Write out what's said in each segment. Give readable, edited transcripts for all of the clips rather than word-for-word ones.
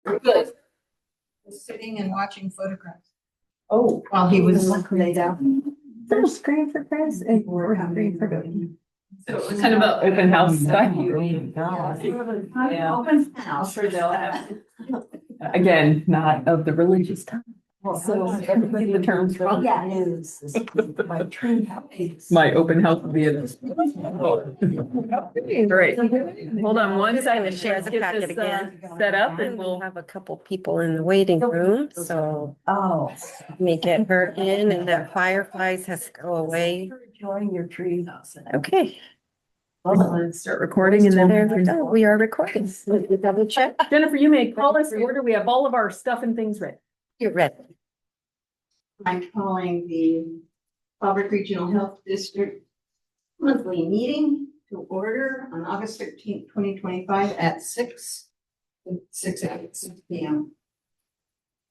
Good. Was sitting and watching photographs Oh. while he was laid down. There's screen for Chris and we're screen for Cody. So it was kind of an open house style. Yeah. Open house. Sure they'll have. Again, not of the religious time. So everybody the terms wrong. Yeah, news. My tree house. My open house will be in this. Great. Hold on one second. Gonna share Let's the get packet this, again. set up and We'll we'll. have a couple people in the waiting room, so Oh. let me get her in and that fireflies has to go away. Enjoying your tree house. Okay, Start recording and there we then. go. We are recording. Let me double check. Jennifer, you may call us to order. We have all of our stuff and things ready. You're ready. I'm calling the Fallbrook Regional Health District monthly meeting to order on August 13th, 2025 at 6 p.m.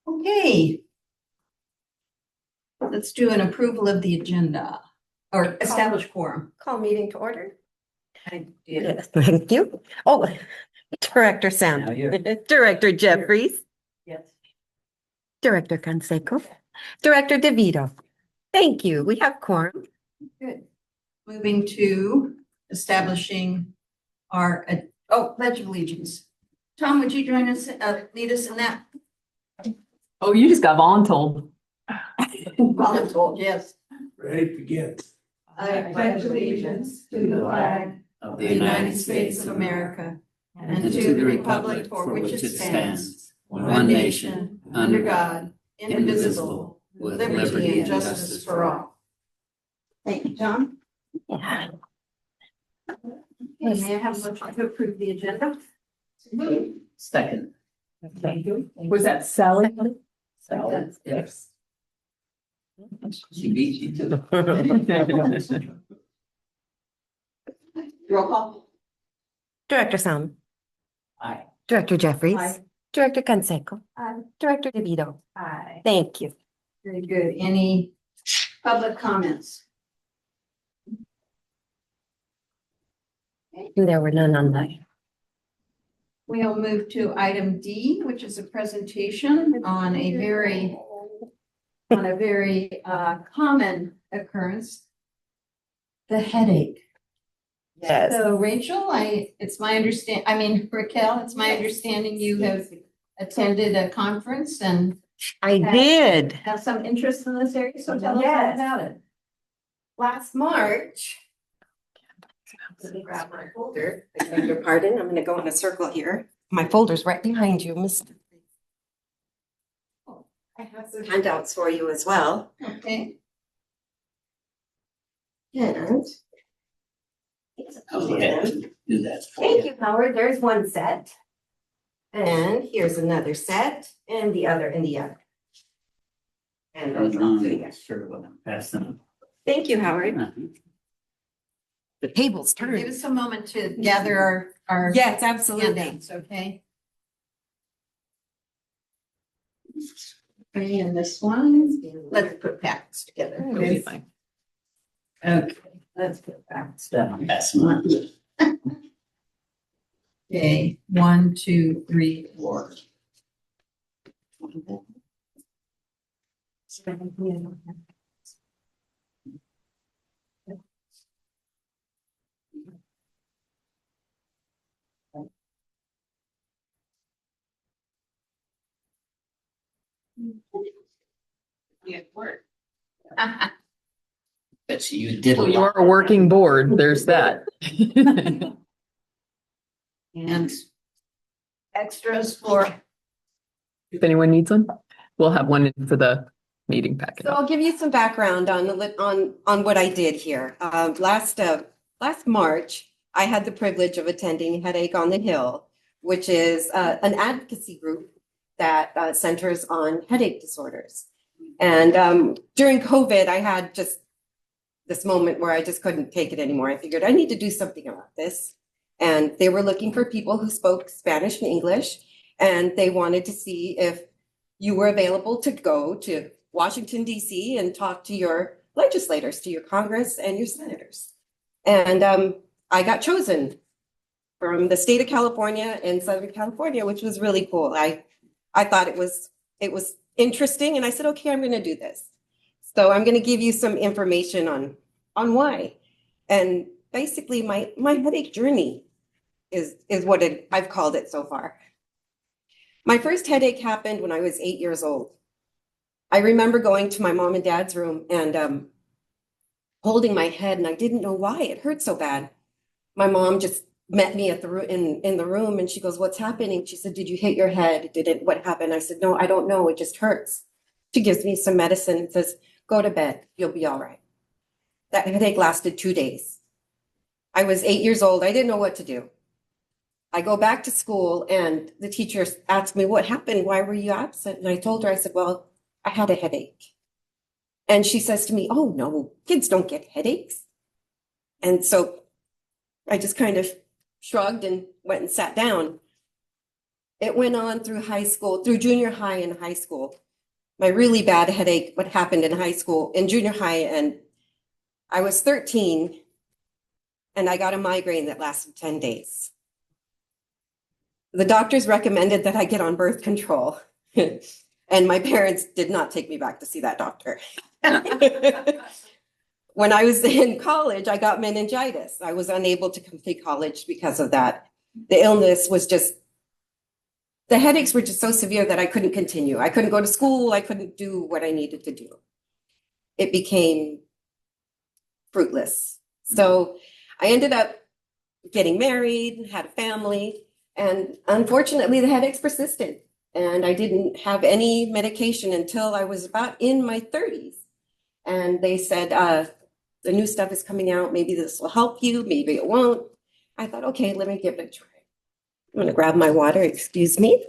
Okay. Let's do an approval of the agenda or establish quorum. Call meeting to order. I did. Yes, thank you. Oh, Director Sam, Director Jeffries, Yes. Director Canseco, Director DeVito. Thank you. We have quorum. Good. Moving to establishing our, Pledge of Allegiance. Tom, would you join us, lead us in that? Oh, you just got voluntold. Voluntold, yes. Ready, begin. I pledge allegiance to the flag of the United States of America and to the republic for which it stands, one nation, under God, indivisible, with liberty and justice for all. Thank you, Tom. Yeah. Okay, may I have a motion to approve the agenda? Second. Thank you. Was that Sally? Salad, yes. She beat you to the. Roll call. Director Sam, Aye. Director Jeffries, Aye. Director Canseco, Aye. Director DeVito. Aye. Thank you. Very good. Any public comments? There were none online. We'll move to item D, which is a presentation on a very common occurrence, the headache. Yes. So Rachel, it's my Raquel, it's my understanding you have attended a conference and I did. have some interest in this area, so tell us all Yes. about it. Last March. Let me grab my folder. I beg your pardon. I'm gonna go in a circle here. My folder's right behind you, Mr. I have some handouts for you as well. Okay. And. Do that. Thank you, Howard. There's one set. And here's another set and the other and the other. And those all together. Sure, well, pass them. Thank you, Howard. The tables Give turned. us a moment to gather our Yes, absolutely. handouts, okay? Okay, and this one, let's put packets together. It'll be fine. Okay, let's put packets. Pass them on. Okay, 1, 2, 3, 4. Yeah, work. Bet you did a Well, you lot. are a working board. There's that. And extras for, If anyone needs one, we'll have one in for the meeting packet. So I'll give you some background on what I did here. Last March, I had the privilege of attending Headache on the Hill, which is an advocacy group that centers on headache disorders. And during COVID, I had just this moment where I just couldn't take it anymore. I figured I need to do something about this. And they were looking for people who spoke Spanish and English, and they wanted to see if you were available to go to Washington, D.C. and talk to your legislators, to your Congress and your senators. And I got chosen from the state of California and Southern California, which was really cool. I I thought it was interesting, and I said, okay, I'm going to do this. So I'm going to give you some information on why. And basically my headache journey is what I've called it so far. My first headache happened when I was 8 years old. I remember going to my mom and dad's room and holding my head, and I didn't know why it hurt so bad. My mom just met me at in the room, and she goes, "What's happening?" She said, "Did you hit your head? What happened?" I said, "No, I don't know. It just hurts." She gives me some medicine and says, "Go to bed. You'll be all right." That headache lasted 2 days. I was 8 years old. I didn't know what to do. I go back to school, and the teacher asked me, "What happened? Why were you absent?" And I told her, I said, "Well, I had a headache." And she says to me, "Oh, no, kids don't get headaches." And so I just kind of shrugged and went and sat down. It went on through high school, through junior high and high school. My really bad headache, what happened in high school, in junior high, and I was 13, and I got a migraine that lasted 10 days. The doctors recommended that I get on birth control, and my parents did not take me back to see that doctor. When I was in college, I got meningitis. I was unable to complete college because of that. The illness was just, the headaches were just so severe that I couldn't continue. I couldn't go to school. I couldn't do what I needed to do. It became fruitless. So I ended up getting married, had a family, and unfortunately the headaches persisted. And I didn't have any medication until I was about in my 30s. And they said, the new stuff is coming out. Maybe this will help you. Maybe it won't. I thought, okay, let me give it a try. I'm going to grab my water. Excuse me.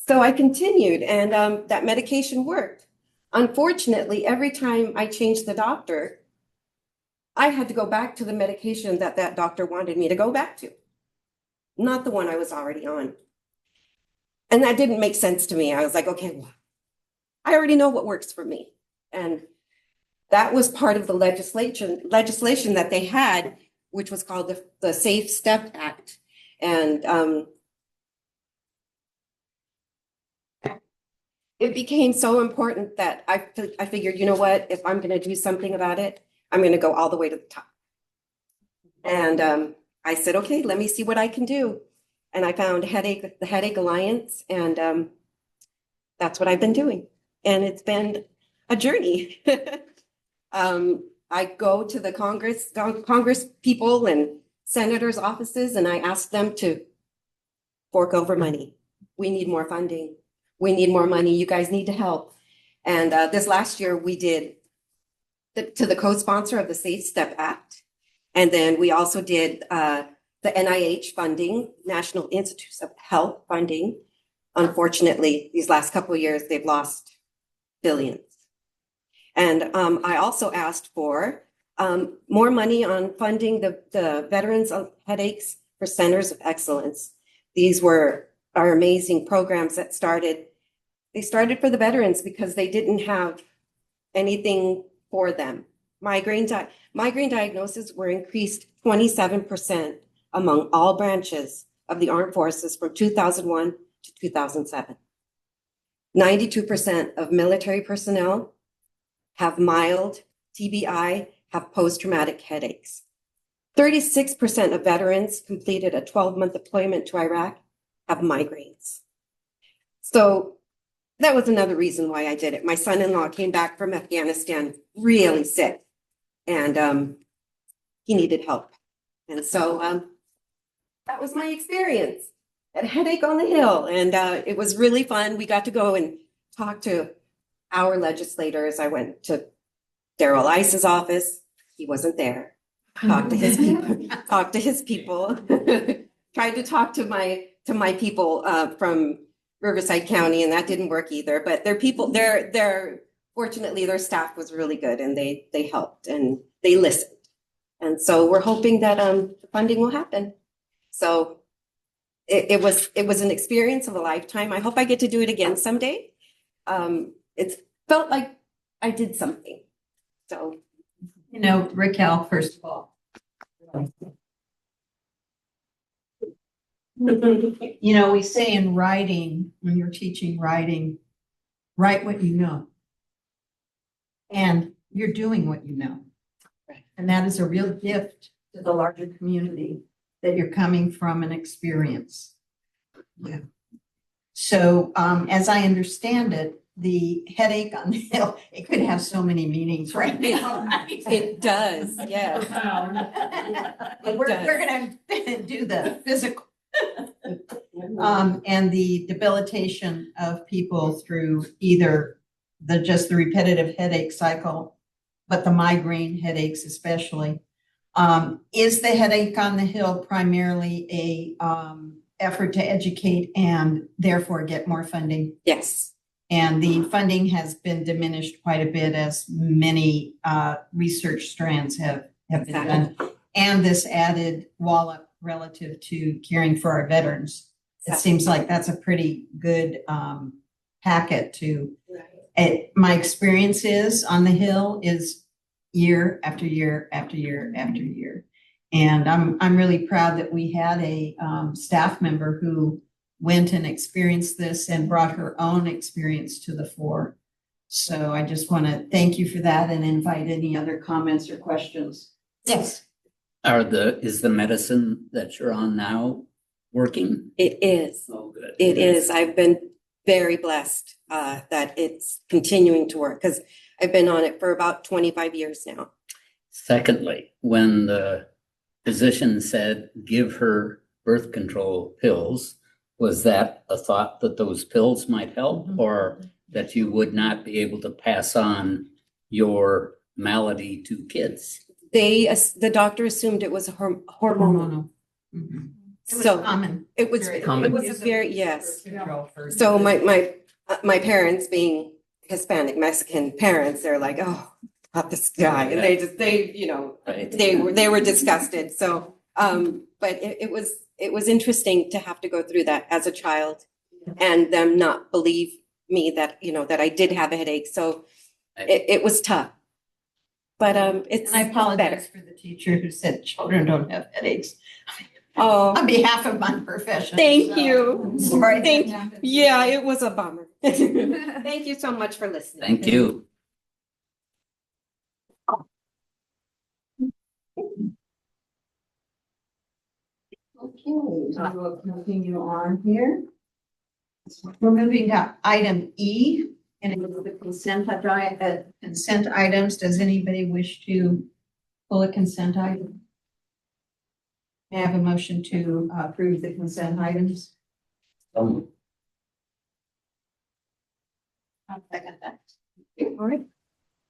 So I continued, and that medication worked. Unfortunately, every time I changed the doctor, I had to go back to the medication that doctor wanted me to go back to, not the one I was already on. And that didn't make sense to me. I was like, okay, well, I already know what works for me. And that was part of the legislation that they had, which was called the Safe Step Act. And it became so important that I figured, you know what, if I'm going to do something about it, I'm going to go all the way to the top. And I said, okay, let me see what I can do. And I found the Headache Alliance, and that's what I've been doing. And it's been a journey. I go to the Congress people and senators' offices, and I ask them to fork over money. We need more funding. We need more money. You guys need to help. And this last year, we did to the co-sponsor of the Safe Step Act. And then we also did the NIH funding, National Institutes of Health funding. Unfortunately, these last couple of years, they've lost billions. And I also asked for more money on funding the Veterans of Headaches for Centers of Excellence. These were our amazing programs that started. They started for the veterans because they didn't have anything for them. Migraine diagnoses were increased 27% among all branches of the armed forces from 2001 to 2007. 92% of military personnel have mild TBI, have post-traumatic headaches. 36% of veterans completed a 12-month deployment to Iraq have migraines. So that was another reason why I did it. My son-in-law came back from Afghanistan really sick, and he needed help. And so that was my experience at Headache on the Hill. And it was really fun. We got to go and talk to our legislators. I went to Darrell Ice's office. He wasn't there. Talked to his people. Tried to talk to my people from Riverside County, and that didn't work either. But their people, fortunately, their staff was really good, and they helped and they listened. And so we're hoping that the funding will happen. So it was an experience of a lifetime. I hope I get to do it again someday. It felt like I did something. So, You know, Raquel, first of all, You know, we say in writing, when you're teaching writing, write what you know. And you're doing what you know. Right. And that is a real gift to the larger community, that you're coming from an experience. Yeah. So, as I understand it, the headache on the hill, it could have so many meanings right now. It does, yes. But we're gonna do the physical. And the debilitation of people through either just the repetitive headache cycle, but the migraine headaches especially. Is the headache on the hill primarily a effort to educate and therefore get more funding? Yes, And the funding has been diminished quite a bit, as many research strands have been done. And this added wallop relative to caring for our veterans. It seems like that's a pretty good packet to, my experience is on the Hill is year after year after year after year. And I'm really proud that we had a staff member who went and experienced this and brought her own experience to the fore. So I just want to thank you for that and invite any other comments or questions. Yes. Is the medicine that you're on now working? it is. Oh, good. It is. I've been very blessed that it's continuing to work, because I've been on it for about 25 years now. Secondly, when the physician said, give her birth control pills, was that a thought that those pills might help, or that you would not be able to pass on your malady to kids? The doctor assumed it was hormonal. Mm-hmm. It was So common. it was Common. a very, yes. So my parents, being Hispanic Mexican parents, they're like, oh, not this guy, and Right. they were disgusted. So but it was interesting to have to go through that as a child, and them not believe me that that I did have a headache. So it was tough, but it's And I apologize better. for the teacher who said children don't have headaches. Oh, On behalf of my profession. thank so you. Sorry. Thank you. Yeah, it was a bummer. Thank you so much for listening. Thank you. Okay, so we'll continue on here. We're moving to item E, and it is the consent items. Does anybody wish to pull a consent item? May I have a motion to approve the consent items? I'll second that. All right.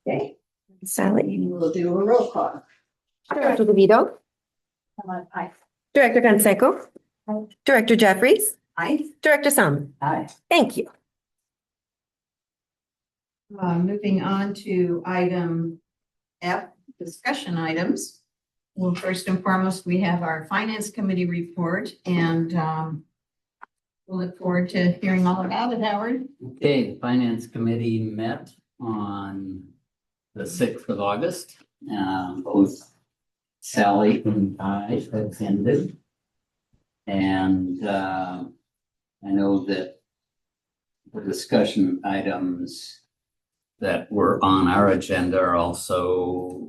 Okay, Sally. we'll do a roll call. Director DeVito. Aye. Director Canseco. Aye. Director Jeffries. Aye. Director Salmon. Aye. Thank you. Moving on to item F, discussion items. Well, first and foremost, we have our Finance Committee report, and we'll look forward to hearing all about it, Howard. Okay, the Finance Committee met on the 6th of August. Both Sally and I attended. And I know that the discussion items that were on our agenda are also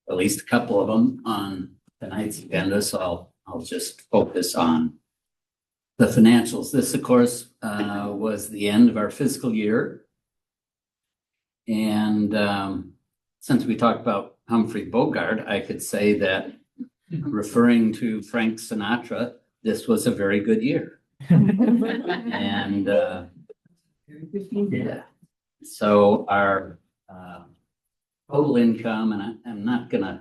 at least a couple of them on tonight's agenda. So I'll just focus on the financials. This, of course, was the end of our fiscal year. And since we talked about Humphrey Bogart, I could say that, referring to Frank Sinatra, this was a very good year. And yeah, so our total income, and I'm not going to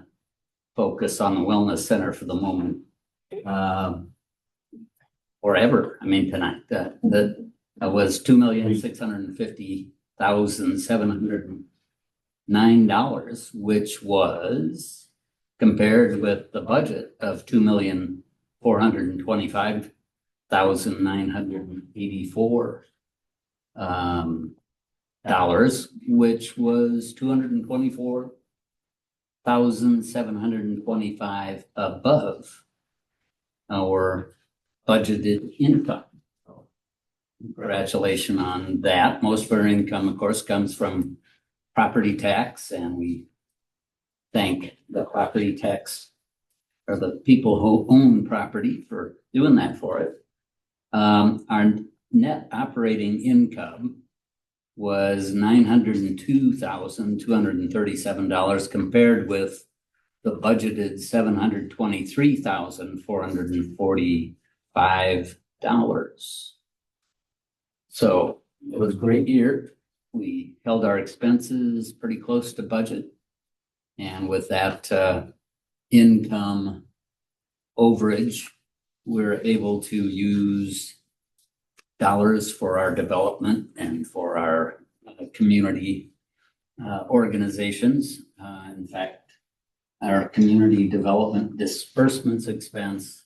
focus on the Wellness Center for the moment, or ever. I mean, tonight, that was $2,650,709, which was compared with the budget of $2,425,984 dollars, which was 224,725 above our budgeted income. So, congratulations on that. Most of our income, of course, comes from property tax, and we thank the property tax or the people who own property for doing that for it. Our net operating income was $902,237 compared with the budgeted $723,445. So it was a great year. We held our expenses pretty close to budget. And with that income overage, we're able to use dollars for our development and for our community organizations. In fact, our community development disbursements expense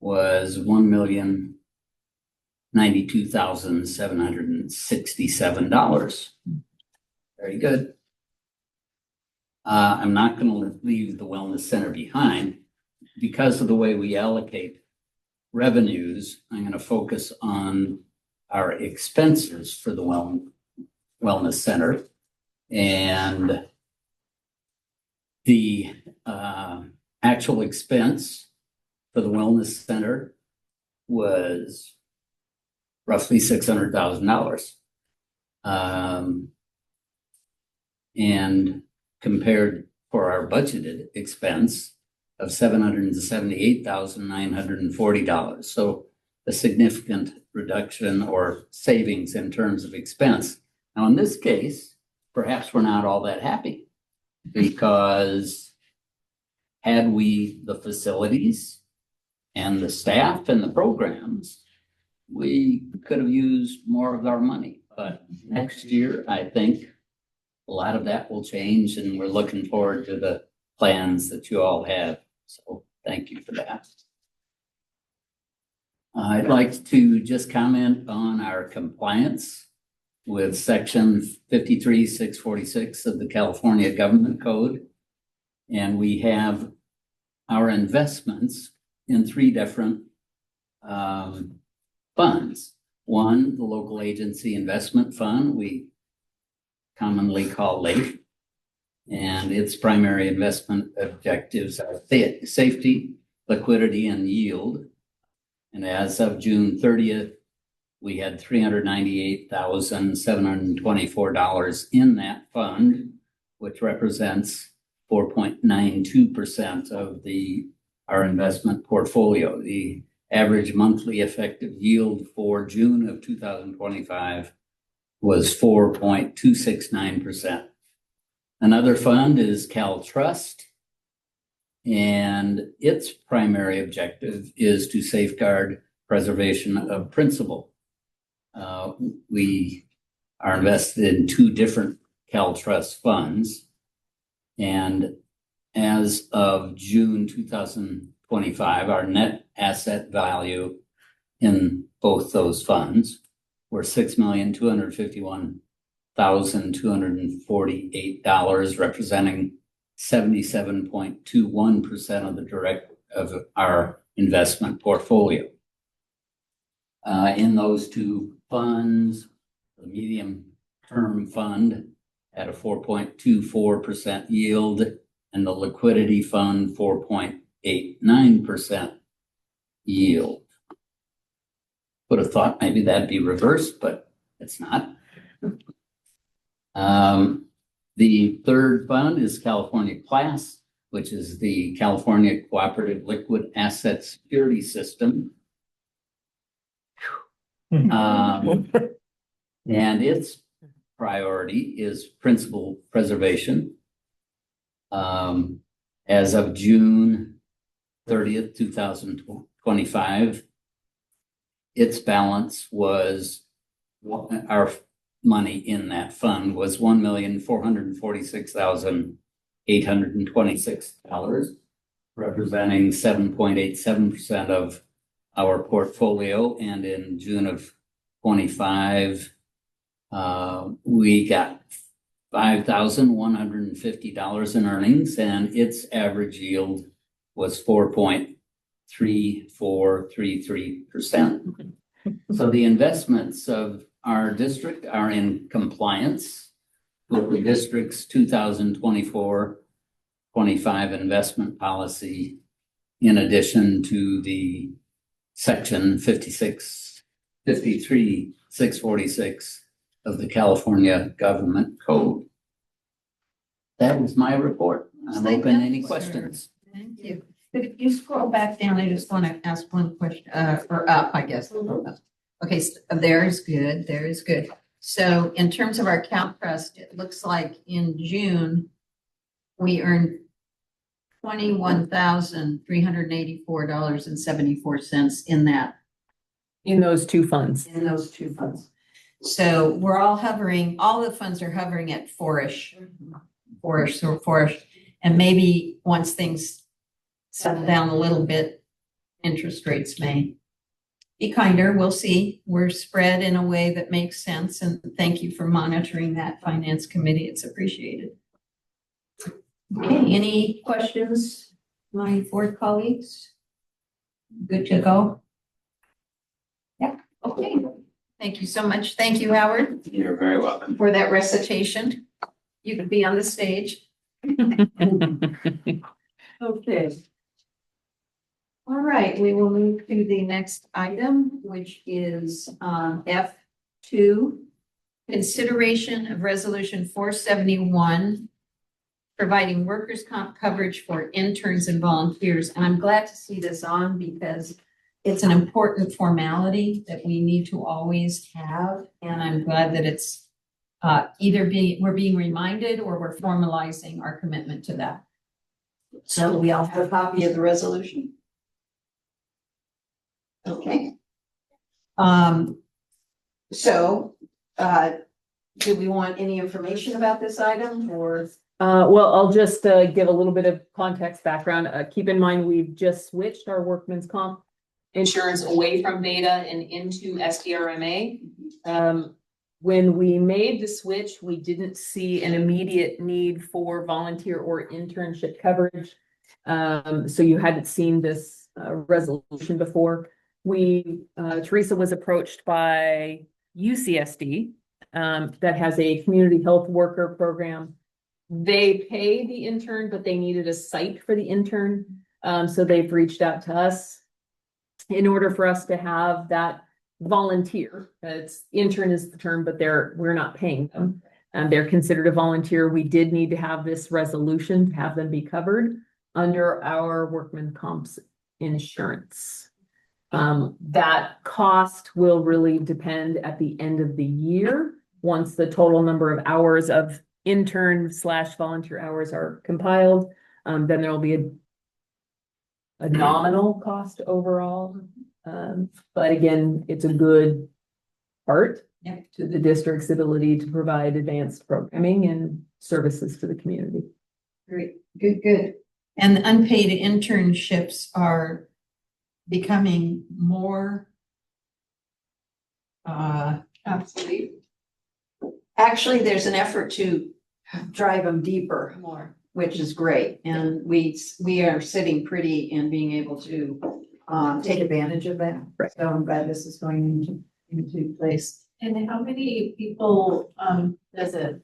was $1,092,767. Very good. I'm not going to leave the Wellness Center behind. Because of the way we allocate revenues, I'm going to focus on our expenses for the Wellness Center. And the actual expense for the Wellness Center was roughly $600,000. And compared for our budgeted expense of $778,940. So a significant reduction or savings in terms of expense. Now, in this case, perhaps we're not all that happy because had we the facilities and the staff and the programs, we could have used more of our money. But next year, I think a lot of that will change, and we're looking forward to the plans that you all have. So thank you for that. I'd like to just comment on our compliance with section 53-646 of the California Government Code. And we have our investments in three different funds. One, the Local Agency Investment Fund, we commonly call LAIF, and its primary investment objectives are safety, liquidity, and yield. And as of June 30th, we had $398,724 in that fund, which represents 4.92% of our investment portfolio. The average monthly effective yield for June of 2025 was 4.269%. Another fund is Cal Trust, and its primary objective is to safeguard preservation of principal. We are invested in two different Cal Trust funds, and as of June 2025, our net asset value in both those funds were $6,251,248, representing 77.21% of our investment portfolio. In those two funds, the medium-term fund had a 4.24% yield, and the liquidity fund 4.89% yield. Would have thought maybe that'd be reversed, but it's not. The third fund is California Class, which is the California Cooperative Liquid Asset Security System. And its priority is principal preservation. As of June 30th, 2025, its balance was, our money in that fund was $1,446,826, representing 7.87% of our portfolio. And in June of 25, we got $5,150 in earnings, and its average yield was 4.08%. 3.433%. So the investments of our district are in compliance with the district's 2024-25 investment policy, in addition to the section 646 of the California Government Code. That is my report. I'm Thank open you, any sir. questions. Thank you. If you scroll back down, I just want to ask one question, or up, I guess. Okay, so there is good, there is good. So in terms of our CalPrest, it looks like in June, we earned $21,384.74 in that, In those two funds. in those two funds. So we're all hovering, all the funds are hovering at four-ish, and maybe once things settle down a little bit, interest rates may be kinder. We'll see. We're spread in a way that makes sense, and thank you for monitoring that, Finance Committee. It's appreciated. Okay, any questions, my board colleagues? Good to go? Yeah, okay. Thank you so much. Thank you, Howard, You're very welcome. for that recitation. You can be on the stage. Okay. All right, we will move to the next item, which is F2, consideration of resolution 471, providing workers' comp coverage for interns and volunteers. And I'm glad to see this on because it's an important formality that we need to always have. And I'm glad that it's we're being reminded or we're formalizing our commitment to that. So we all have a copy of the resolution. Okay. So, do we want any information about this item or? Well, I'll just give a little bit of context background. Keep in mind, we've just switched our workman's comp insurance away from Beta and into SDRMA. When we made the switch, we didn't see an immediate need for volunteer or internship coverage. So you hadn't seen this resolution before. Teresa was approached by UCSD that has a community health worker program. They pay the intern, but they needed a site for the intern. So they've reached out to us in order for us to have that volunteer. It's intern is the term, but we're not paying them. And they're considered a volunteer. We did need to have this resolution to have them be covered under our workman comps insurance. That cost will really depend at the end of the year, once the total number of hours of intern/volunteer hours are compiled. Then there will be a nominal cost overall. But again, it's a good part to the district's ability to provide advanced programming and services to the community. Great, good. And the unpaid internships are becoming more obsolete. Actually, there's an effort to drive them deeper more, which is great. And we are sitting pretty in being able to take advantage of that. Right. So I'm glad this is going into place. And how many people, does it?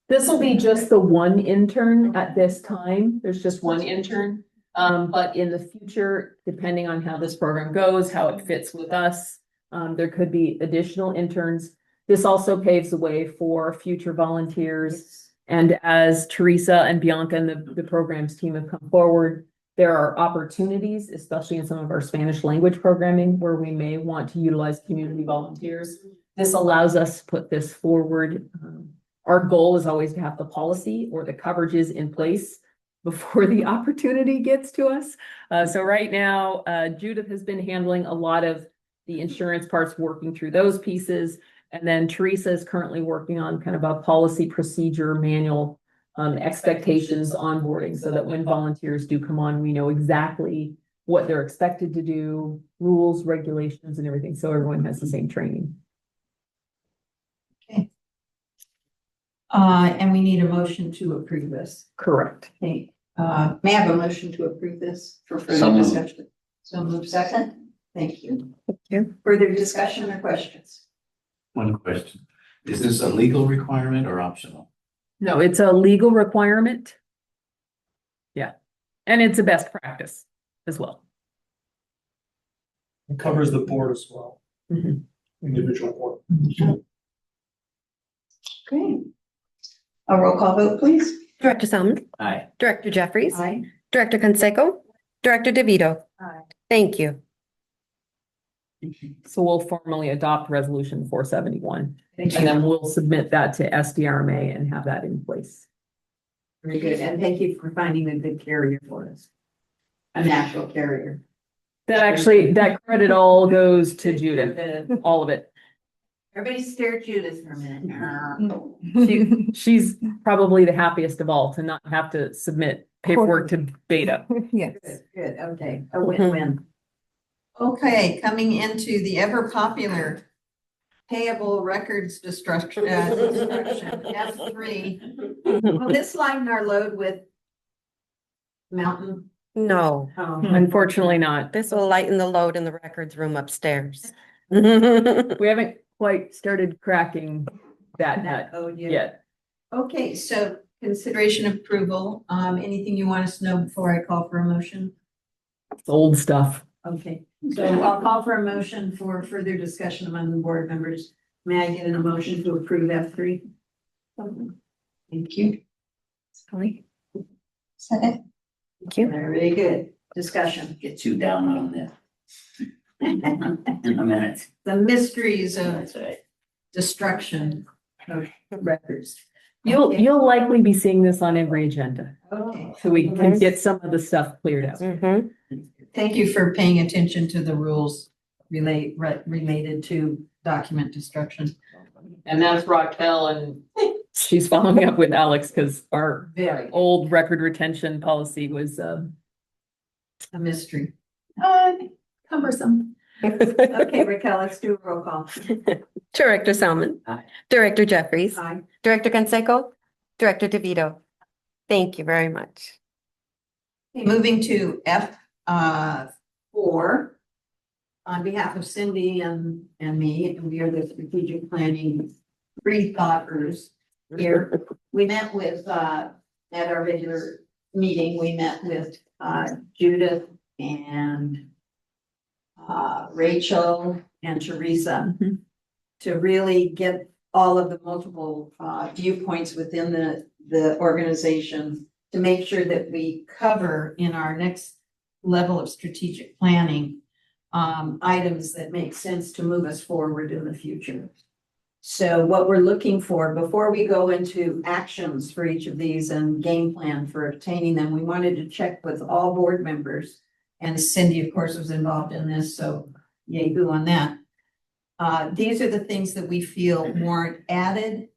This will be just the one intern at this time. There's just one intern. But in the future, depending on how this program goes, how it fits with us, there could be additional interns. This also paves the way for future volunteers. And as Teresa and Bianca and the programs team have come forward, there are opportunities, especially in some of our Spanish language programming, where we may want to utilize community volunteers. This allows us to put this forward. Our goal is always to have the policy or the coverages in place before the opportunity gets to us. So right now, Judith has been handling a lot of the insurance parts, working through those pieces. And then Teresa is currently working on kind of a policy procedure manual, expectations onboarding, so that when volunteers do come on, we know exactly what they're expected to do, rules, regulations, and everything. So everyone has the same training. Okay. And we need a motion to approve this. Correct. Okay. May I have a motion to approve this for So further moved. discussion? So move second. Thank you. Thank you. Further discussion or questions? One question. Is this a legal requirement or optional? No, it's a legal requirement. Yeah, and it's a best practice as well. It covers the board as well, Mhm. individual board. Okay. A roll call vote, please. Director Salmon, Aye. Director Jeffries, Aye. Director Conseco, Director DeVito. Aye. Thank you. So we'll formally adopt resolution 471, Thank and you. then we'll submit that to SDRMA and have that in place. Very good. And thank you for finding a good carrier for us. A natural carrier. That credit all goes to Judith, all of it. Everybody stare at Judith for a minute. She's probably the happiest of all to not have to submit paperwork to Beta. Yes. Good, good. Okay, a win-win. Okay, coming into the ever popular payable records destruction, F3. Will this lighten our load with Mountain? No, Unfortunately not. this will lighten the load in the records room upstairs. We haven't quite started cracking that nut code yet. Okay, so consideration approval, anything you want us to know before I call for a motion? It's old stuff. Okay, so I'll call for a motion for further discussion among the board members. May I get a motion to approve F3? Thank you. Second. Thank you. Very good. Discussion. Get you down on that in a minute. The mysteries of That's right. destruction of records. You'll likely be seeing this on every agenda, Okay, so we can get some of the stuff cleared out. Mhm. thank you for paying attention to the rules related to document destruction. And that's Raquel, and she's following up with Alex because our Very old record retention policy was a mystery. cumbersome. Okay, Raquel, let's do a roll call. Director Salmon. Aye. Director Jeffries. Aye. Director Conseco. Director DeVito. Thank you very much. Okay, moving to F4. On behalf of Cindy and me, we are the strategic planning pre-thoughters here. We met with, at our regular meeting, we met with Judith and Rachel and Teresa Mhm. to really get all of the multiple viewpoints within the organization to make sure that we cover in our next level of strategic planning items that make sense to move us forward in the future. So what we're looking for, before we go into actions for each of these and game plan for obtaining them, we wanted to check with all board members. And Cindy, of course, was involved in this, so yay boo on that. These are the things that we feel warrant added,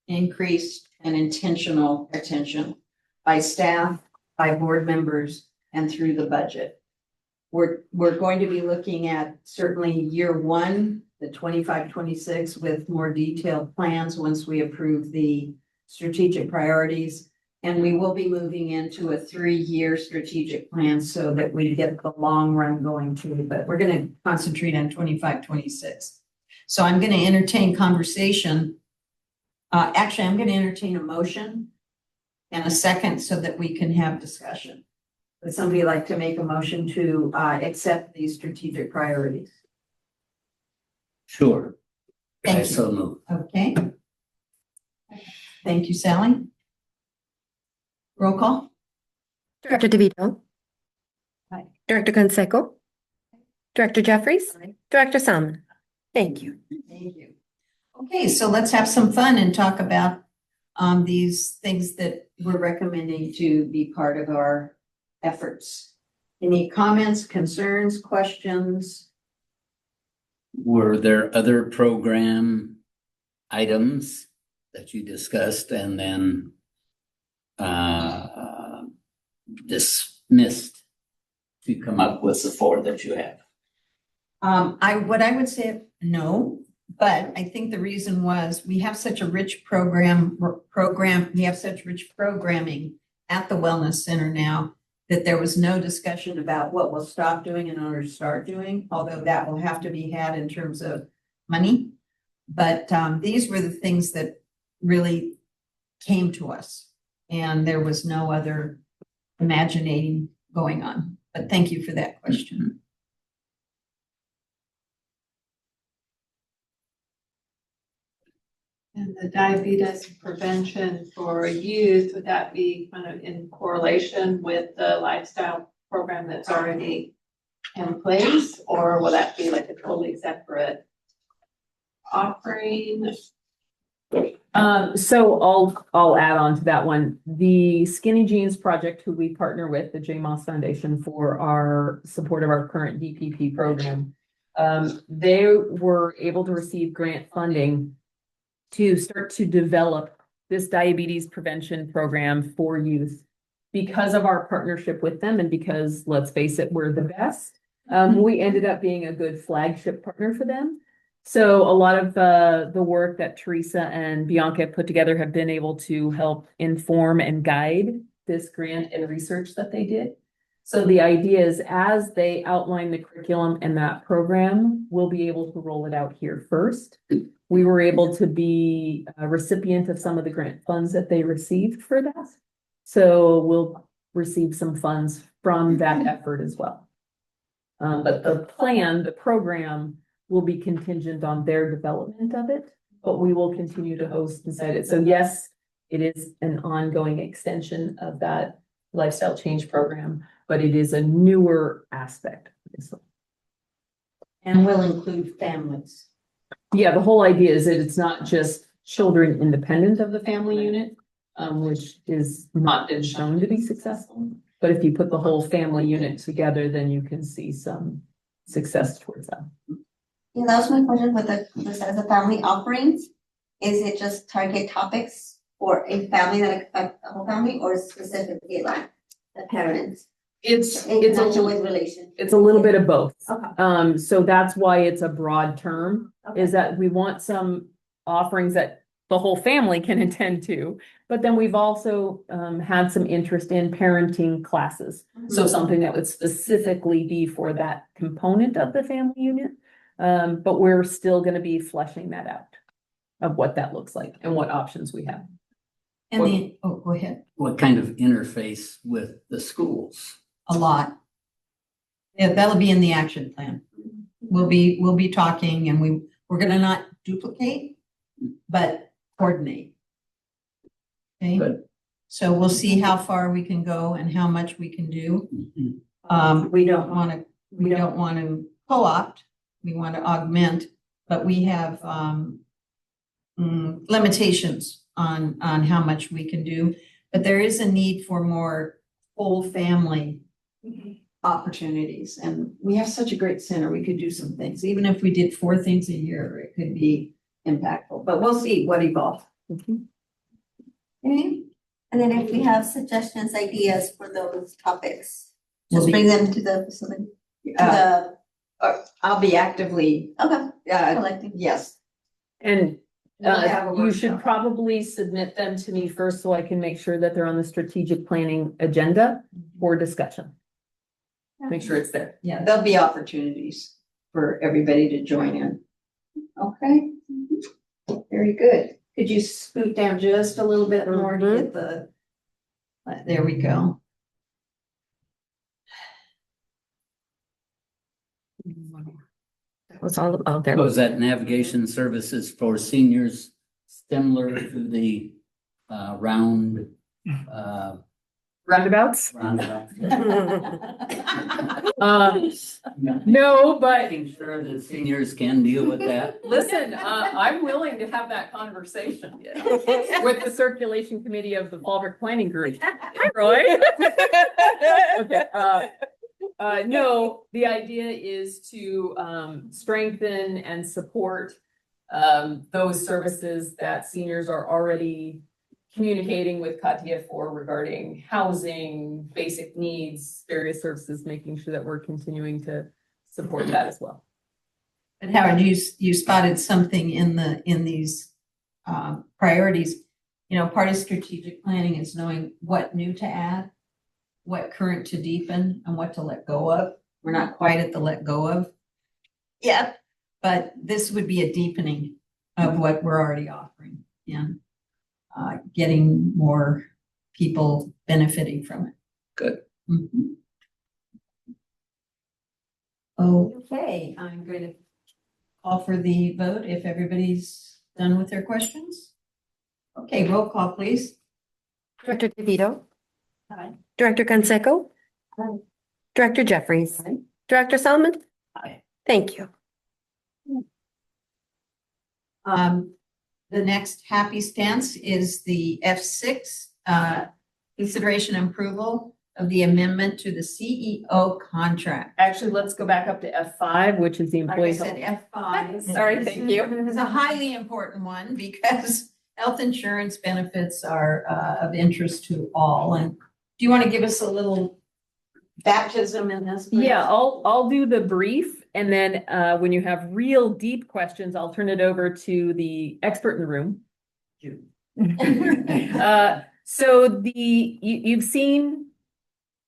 increased, and intentional attention by staff, by board members, and through the budget. We're going to be looking at certainly year one, the 25-26, with more detailed plans once we approve the strategic priorities. And we will be moving into a 3-year strategic plan so that we get the long run going too, but we're going to concentrate on 25-26. So I'm going to entertain conversation. Actually, I'm going to entertain a motion and a second so that we can have discussion. Would somebody like to make a motion to accept these strategic priorities? Sure. Thank I you. so move. Okay. Thank you, Sally. Roll call? Director DeVito. Aye. Director Conseco. Director Jeffries. Aye. Director Salmon. Thank you. Thank you. Okay, so let's have some fun and talk about these things that we're recommending to be part of our efforts. Any comments, concerns, questions? Were there other program items that you discussed and then dismissed to come up with the 4 that you have? What I would say, no, but I think the reason was we have such a rich program, we have such rich programming at the Wellness Center now that there was no discussion about what we'll stop doing in order to start doing, although that will have to be had in terms of money. But these were the things that really came to us, and there was no other imaginating going on. But thank you for that question. And the diabetes prevention for youth, would that be kind of in correlation with the lifestyle program that's already in place? Or will that be like a totally separate offering? So I'll add on to that one. The Skinny Jeans Project, who we partner with, the J. Moss Foundation, for our support of our current DPP program. They were able to receive grant funding to start to develop this diabetes prevention program for youth. Because of our partnership with them, and because, let's face it, we're the best, we ended up being a good flagship partner for them. So a lot of the work that Teresa and Bianca put together have been able to help inform and guide this grant and research that they did. So the idea is, as they outline the curriculum and that program, we'll be able to roll it out here first. We were able to be a recipient of some of the grant funds that they received for that. So we'll receive some funds from that effort as well. But the plan, the program, will be contingent on their development of it, but we will continue to host inside it. So yes, it is an ongoing extension of that lifestyle change program, but it is a newer aspect. And will include families. Yeah, the whole idea is that it's not just children independent of the family unit, which is not been shown to be successful. But if you put the whole family unit together, then you can see some success towards that. Yeah, that was my question with the family offerings. Is it just target topics for a family that affect the whole family, or specifically like the parents? It's In connection with relation. It's a little bit of both. Okay. So that's why it's a broad term, Okay. is that we want some offerings that the whole family can attend to. But then we've also had some interest in parenting classes. So something that would specifically be for that component of the family unit. But we're still going to be fleshing that out of what that looks like and what options we have. And go ahead. What kind of interface with the schools? A lot. Yeah, that'll be in the action plan. We'll be talking, and we're gonna not duplicate, but coordinate. Okay, Good. so we'll see how far we can go and how much we can do. Mhm. We don't want to co-opt, we want to augment, but we have limitations on how much we can do. But there is a need for more whole family opportunities, and we have such a great center. We could do some things, even if we did 4 things a year, it could be impactful, but we'll see what evolves. Okay. And then if we have suggestions, ideas for those topics, We'll just be- bring them to the facility. I'll be actively, Okay, collecting. yes. And We'll have a you should workshop. probably submit them to me first so I can make sure that they're on the strategic planning agenda for discussion. Make sure it's there. Yeah, there'll be opportunities for everybody to join in. Okay, very good. Could you scoot down just a little bit more to get the, there we go. That was all about there. So is that navigation services for seniors similar to the round? Roundabouts? Roundabout? No, but Making sure that seniors can deal with that. listen, I'm willing to have that conversation with the circulation committee of the Fallbrook Planning Group. Roy? Okay, no, the idea is to strengthen and support those services that seniors are already communicating with CATIA for regarding housing, basic needs, various services, making sure that we're continuing to support that as well. And Howard, you spotted something in these priorities. You know, part of strategic planning is knowing what new to add, what current to deepen and what to let go of. We're not quite at the let go of yet, but this would be a deepening of what we're already offering and getting more people benefiting from it. Good. Mhm. Okay, I'm going to call for the vote if everybody's done with their questions. Okay, roll call, please. Director DeVito. Aye. Director Canseco. Aye. Director Jeffries. Aye. Director Salmon. Aye. Thank you. The next happy stance is the F6, consideration and approval of the amendment to the CEO contract. Actually, let's go back up to F5, which is the Like I employee. said, F5. Sorry, thank you. It's a highly important one because health insurance benefits are of interest to all. And do you want to give us a little baptism in this? please? Yeah, I'll do the brief, and then when you have real deep questions, I'll turn it over to the expert in the room. So you've seen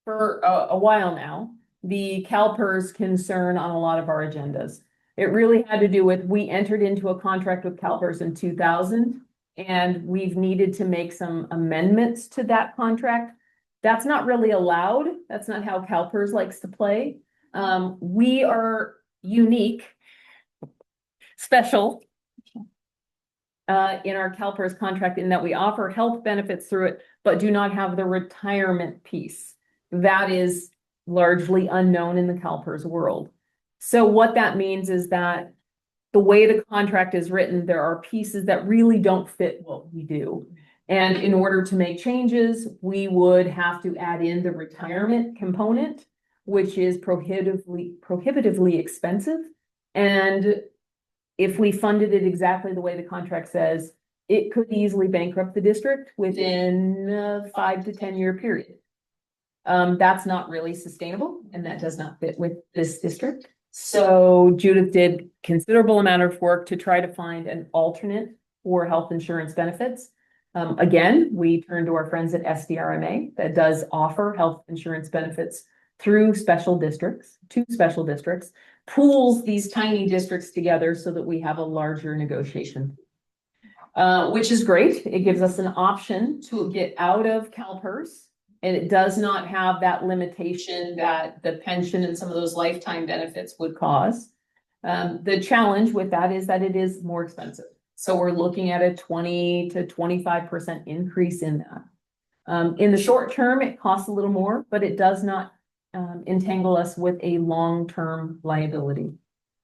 for a while now, the CalPERS concern on a lot of our agendas. It really had to do with, we entered into a contract with CalPERS in 2000, and we've needed to make some amendments to that contract. That's not really allowed. That's not how CalPERS likes to play. We are unique, special in our CalPERS contract in that we offer health benefits through it, but do not have the retirement piece. That is largely unknown in the CalPERS world. So what that means is that the way the contract is written, there are pieces that really don't fit what we do. And in order to make changes, we would have to add in the retirement component, which is prohibitively expensive. And if we funded it exactly the way the contract says, it could easily bankrupt the district within a 5 to 10 year period. That's not really sustainable, and that does not fit with this district. So Judith did considerable amount of work to try to find an alternate for health insurance benefits. Again, we turn to our friends at SDRMA that does offer health insurance benefits through special districts, 2 special districts, pools these tiny districts together so that we have a larger negotiation. Which is great. It gives us an option to get out of CalPERS. And it does not have that limitation that the pension and some of those lifetime benefits would cause. The challenge with that is that it is more expensive. So we're looking at a 20 to 25% increase in that. In the short term, it costs a little more, but it does not entangle us with a long-term liability.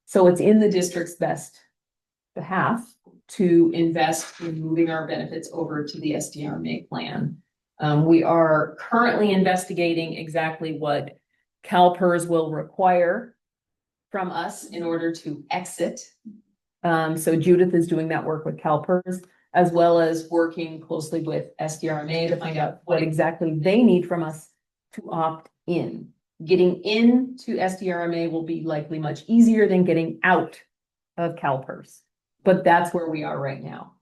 So it's in the district's best behalf to invest in moving our benefits over to the SDRMA plan. We are currently investigating exactly what CalPERS will require from us in order to exit. So Judith is doing that work with CalPERS, as well as working closely with SDRMA to find out what exactly they need from us to opt in. Getting into SDRMA will be likely much easier than getting out of CalPERS, but that's where we are right now.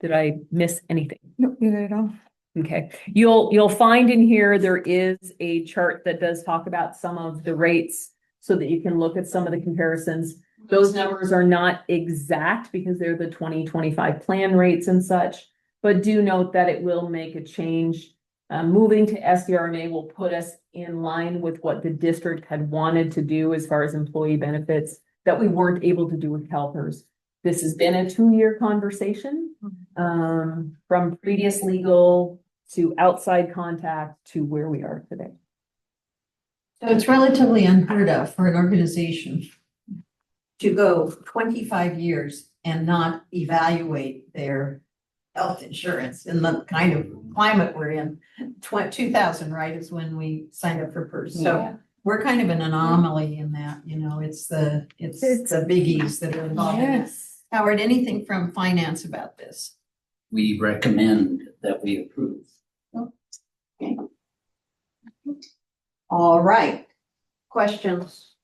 Did I miss anything? No, not at all. Okay, you'll find in here, there is a chart that does talk about some of the rates so that you can look at some of the comparisons. Those numbers are not exact because they're the 2025 plan rates and such, but do note that it will make a change. Moving to SDRMA will put us in line with what the district had wanted to do as far as employee benefits that we weren't able to do with CalPERS. This has been a 2-year conversation, from previous legal to outside contact to where we are today. So it's relatively unheard of for an organization to go 25 years and not evaluate their health insurance in the kind of climate we're in. 2000, right, is when we signed up for PERS. So we're kind of an anomaly in that, you know, it's the biggies that are involved in it. Howard, anything from finance about this? We recommend that we approve. Okay. All right. Questions?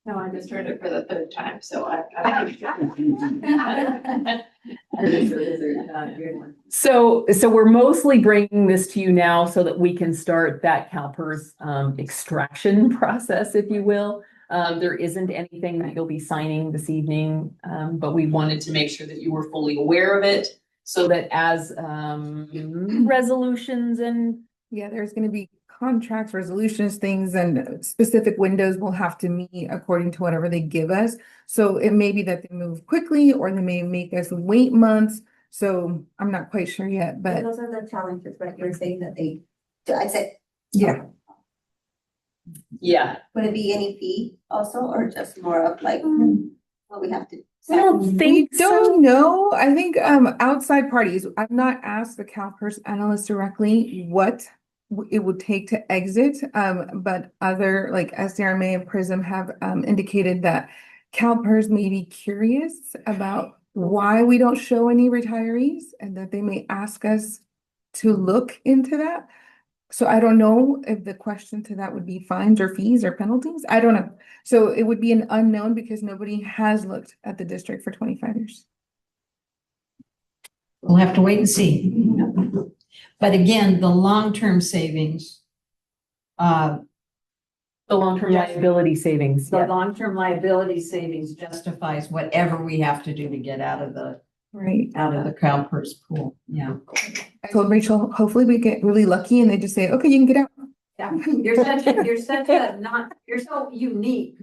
No, I just heard it for the 3rd time, so I. So we're mostly bringing this to you now so that we can start that CalPERS extraction process, if you will. There isn't anything that you'll be signing this evening, but we wanted to make sure that you were fully aware of it so that as resolutions and Yeah, there's gonna be contracts, resolutions, things, and specific windows will have to meet according to whatever they give us. So it may be that they move quickly, or they may make us wait months. So I'm not quite sure yet, but Those are the challenges, right? You're saying that I said, yeah. yeah. would it be any fee also, or just more of like what we have to? I don't We think don't know. I think outside parties, I've not asked the CalPERS analyst directly what it would take to exit. But other like SDRMA and Prism have indicated that CalPERS may be curious about why we don't show any retirees, and that they may ask us to look into that. So I don't know if the question to that would be fines or fees or penalties. I don't know. So it would be an unknown because nobody has looked at the district for 25 years. We'll have to wait and see. But again, the long-term savings, the long-term Yes. liability savings. the Yeah. long-term liability savings justifies whatever we have to do to get out of the Right. CalPERS pool. Yeah. I told Rachel, hopefully we get really lucky and they just say, okay, you can get out. Yeah. You're so unique,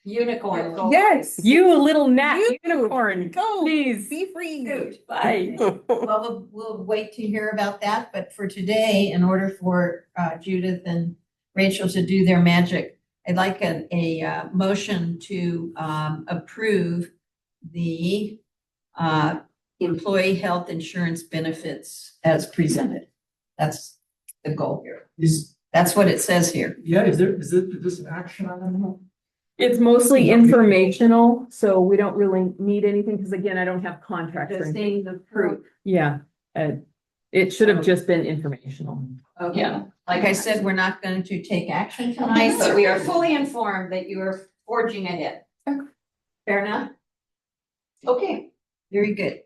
unicorn. Yes. You little gnat You. unicorn, Go. please. Be free. Good. Bye. Well, we'll wait to hear about that, but for today, in order for Judith and Rachel to do their magic, I'd like a motion to approve the employee health insurance benefits as presented. That's the goal here. That's what it says here. Is this an action on It's mostly informational, so we don't really need anything, because again, I don't have contracts or Just anything. saying the proof. Yeah, it should have just been informational. Okay. Yeah. Like I said, we're not going to take action tonight, but we are fully informed that you are forging ahead. Fair enough? Okay, very good.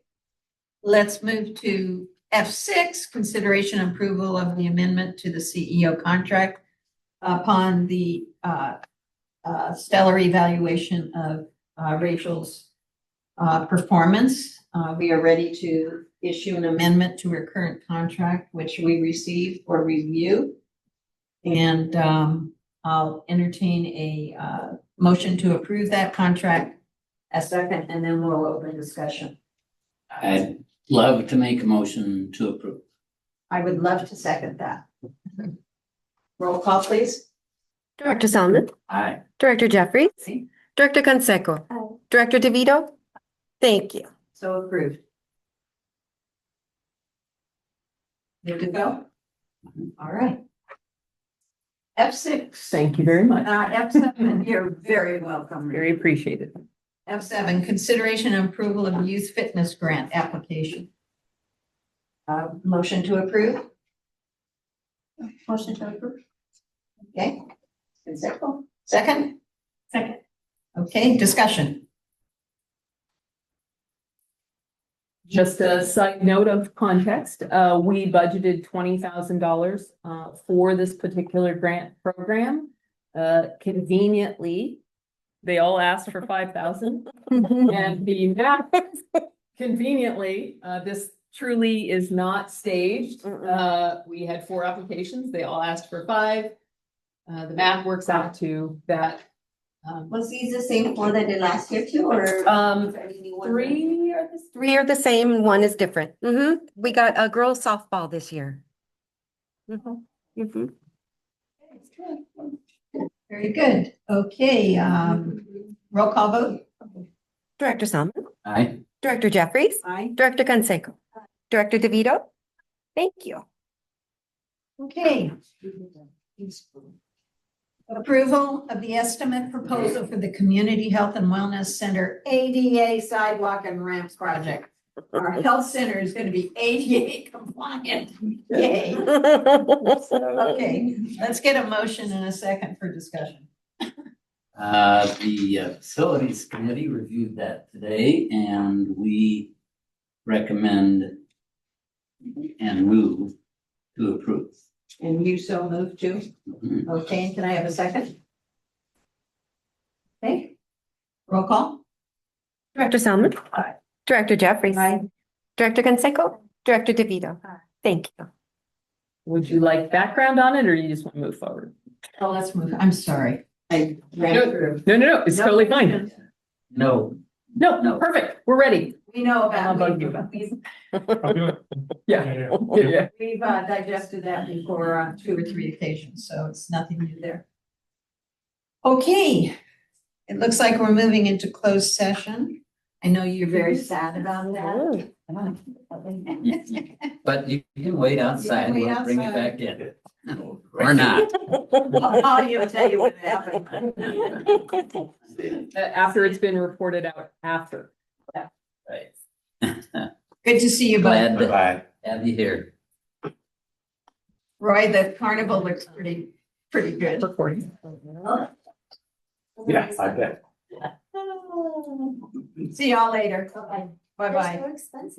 Let's move to F6, consideration and approval of the amendment to the CEO contract upon the stellar evaluation of Rachel's performance. We are ready to issue an amendment to her current contract, which we received for review. And I'll entertain a motion to approve that contract, a second, and then we'll open discussion. I'd love to make a motion to approve. I would love to second that. Roll call, please. Director Selman, Aye. Director Jeffries, Director Canseco, Director DeVito. Thank you. So approved. Good to go? All right. F6. Thank you very much. F7, you're very welcome. Very appreciated. F7, consideration and approval of youth fitness grant application. Motion to approve, Motion to approve. okay? Second? Second. Okay, discussion. Just a side note of context, we budgeted $20,000 for this particular grant program. Conveniently, they all asked for 5,000. And the math, conveniently, this truly is not staged. We had 4 applications, they all asked for 5. The math works out to that. Was these the same 4 that did last year too, or? is there any new one? 3 are the 3 are the same, 1 is different. We got a girls softball this year. Very good. Okay, roll call vote. Director Selman, Aye. Director Jeffries, Aye. Director Canseco, Director DeVito. Thank you. Okay. Approval of the estimate proposal for the Community Health and Wellness Center ADA sidewalk and ramps project. Our health center is going to be ADA compliant. Yay. Okay, let's get a motion in a second for discussion. The facilities committee reviewed that today, and we recommend and move to approve. And you so moved too? Mhm. Okay, and can I have a second? Okay. Roll call? Director Salmon. Director Jeffries. Aye. Director Canseco. Director DeVito. Thank you. Would you like background on it, or you just want to move forward? Oh, let's move. I'm sorry. I ran No, through. no, it's totally fine. No, No, No. perfect. We're ready. We know I'll about, bug you. I'll do it. Yeah. Yeah. we've digested that before on 2 or 3 occasions, so it's nothing new there. Okay, it looks like we're moving into closed session. I know you're very sad about that. but you can wait outside, wait we'll bring it outside. back in. Or not. I'll even tell you what happened. After it's been reported out after. Right. Good to see you, bud. Glad to Bye-bye. have you here. Roy, the carnival looks pretty good. Recording. Yeah, I bet. See y'all later. Bye-bye. They're so expensive.